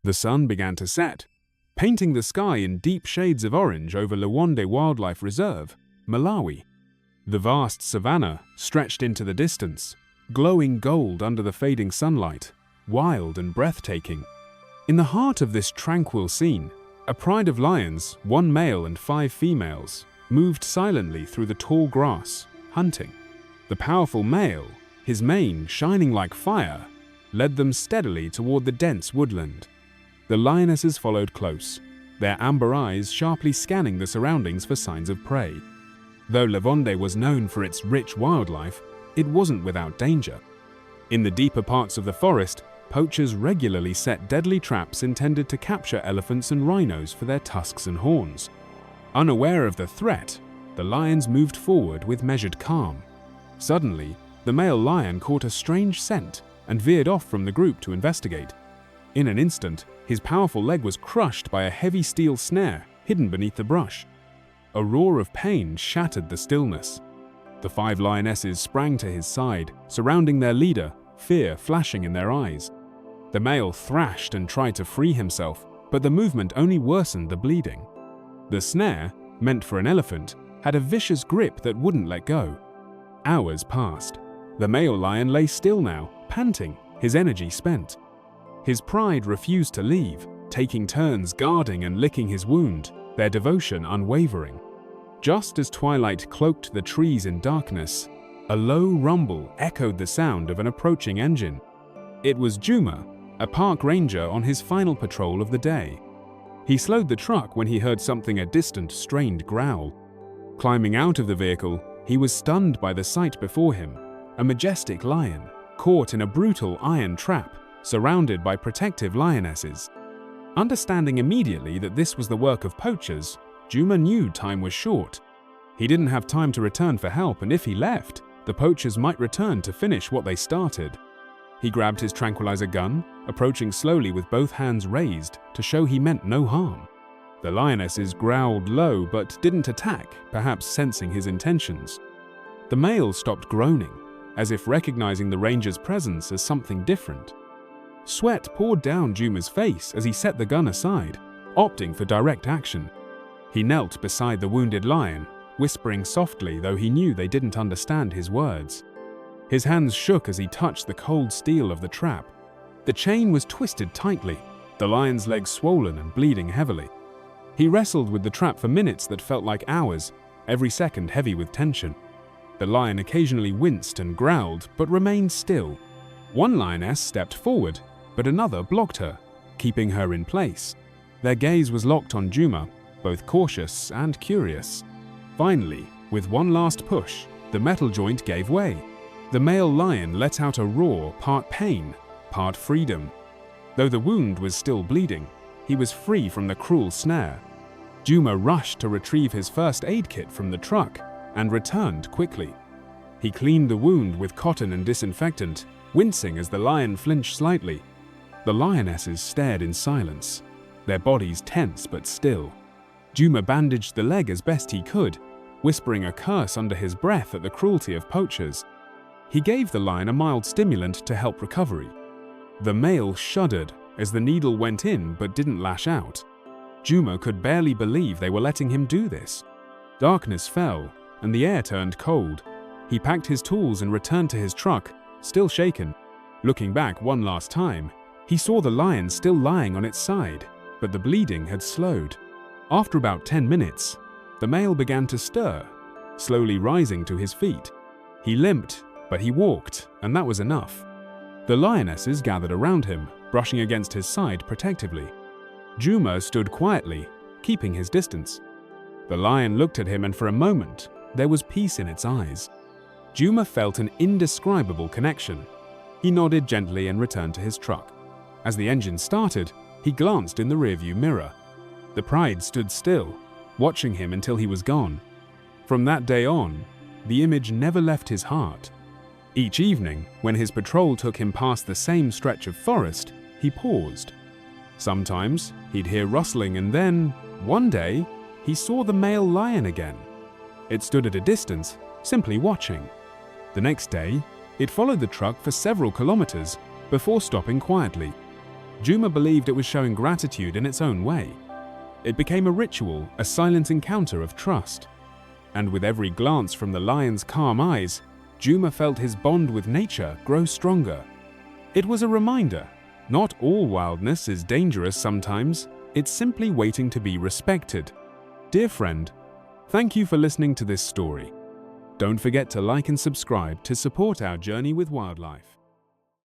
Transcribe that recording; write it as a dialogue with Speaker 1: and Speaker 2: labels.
Speaker 1: The sun began to set, painting the sky in deep shades of orange over Liwonde Wildlife Reserve, Malawi. The vast savannah stretched into the distance, glowing gold under the fading sunlight, wild and breathtaking. In the heart of this tranquil scene, a pride of lions, 1 male and 5 females, moved silently through the tall grass, hunting. The powerful male, his mane shining like fire, led them steadily toward the dense woodland. The lionesses followed close, their amber eyes sharply scanning the surroundings for signs of prey. Though Liwonde was known for its rich wildlife, it wasn't without danger. In the deeper parts of the forest, poachers regularly set deadly traps intended to capture elephants and rhinos for their tusks and horns. Unaware of the threat, the lions moved forward with measured calm. Suddenly, the male lion caught a strange scent and veered off from the group to investigate. In an instant, his powerful leg was crushed by a heavy steel snare hidden beneath the brush. A roar of pain shattered the stillness. The 5 lionesses sprang to his side, surrounding their leader, fear flashing in their eyes. The male thrashed and tried to free himself, but the movement only worsened the bleeding. The snare, meant for an elephant, had a vicious grip that wouldn't let go. Hours passed. The male lion lay still now, panting, his energy spent. His pride refused to leave, taking turns guarding and licking his wound, their devotion unwavering. Just as twilight cloaked the trees in darkness, a low rumble echoed the sound of an approaching engine. It was Juma, a park ranger on his final patrol of the day. He slowed the truck when he heard something a distant, strained growl. Climbing out of the vehicle, he was stunned by the sight before him, a majestic lion, caught in a brutal iron trap, surrounded by protective lionesses. Understanding immediately that this was the work of poachers, Juma knew time was short. He didn't have time to return for help, and if he left, the poachers might return to finish what they started. He grabbed his tranquilizer gun, approaching slowly with both hands raised to show he meant no harm. The lionesses growled low but didn't attack, perhaps sensing his intentions. The male stopped groaning, as if recognizing the ranger's presence as something different. Sweat poured down Juma's face as he set the gun aside, opting for direct action. He knelt beside the wounded lion, whispering softly, though he knew they didn't understand his words. His hands shook as he touched the cold steel of the trap. The chain was twisted tightly, the lion's legs swollen and bleeding heavily. He wrestled with the trap for minutes that felt like hours, every second heavy with tension. The lion occasionally winced and growled, but remained still. One lioness stepped forward, but another blocked her, keeping her in place. Their gaze was locked on Juma, both cautious and curious. Finally, with one last push, the metal joint gave way. The male lion let out a roar, part pain, part freedom. Though the wound was still bleeding, he was free from the cruel snare. Juma rushed to retrieve his first aid kit from the truck and returned quickly. He cleaned the wound with cotton and disinfectant, wincing as the lion flinched slightly. The lionesses stared in silence, their bodies tense but still. Juma bandaged the leg as best he could, whispering a curse under his breath at the cruelty of poachers. He gave the lion a mild stimulant to help recovery. The male shuddered as the needle went in but didn't lash out. Juma could barely believe they were letting him do this. Darkness fell, and the air turned cold. He packed his tools and returned to his truck, still shaken. Looking back one last time, he saw the lion still lying on its side, but the bleeding had slowed. After about 10 minutes, the male began to stir, slowly rising to his feet. He limped, but he walked, and that was enough. The lionesses gathered around him, brushing against his side protectively. Juma stood quietly, keeping his distance. The lion looked at him, and for a moment, there was peace in its eyes. Juma felt an indescribable connection. He nodded gently and returned to his truck. As the engine started, he glanced in the rearview mirror. The pride stood still, watching him until he was gone. From that day on, the image never left his heart. Each evening, when his patrol took him past the same stretch of forest, he paused. Sometimes he'd hear rustling, and then, one day, he saw the male lion again. It stood at a distance, simply watching. The next day, it followed the truck for several kilometers before stopping quietly. Juma believed it was showing gratitude in its own way. It became a ritual, a silent encounter of trust. And with every glance from the lion's calm eyes, Juma felt his bond with nature grow stronger. It was a reminder, not all wildness is dangerous sometimes, it's simply waiting to be respected. Dear friend, thank you for listening to this story. Don't forget to like and subscribe to support our journey with wildlife.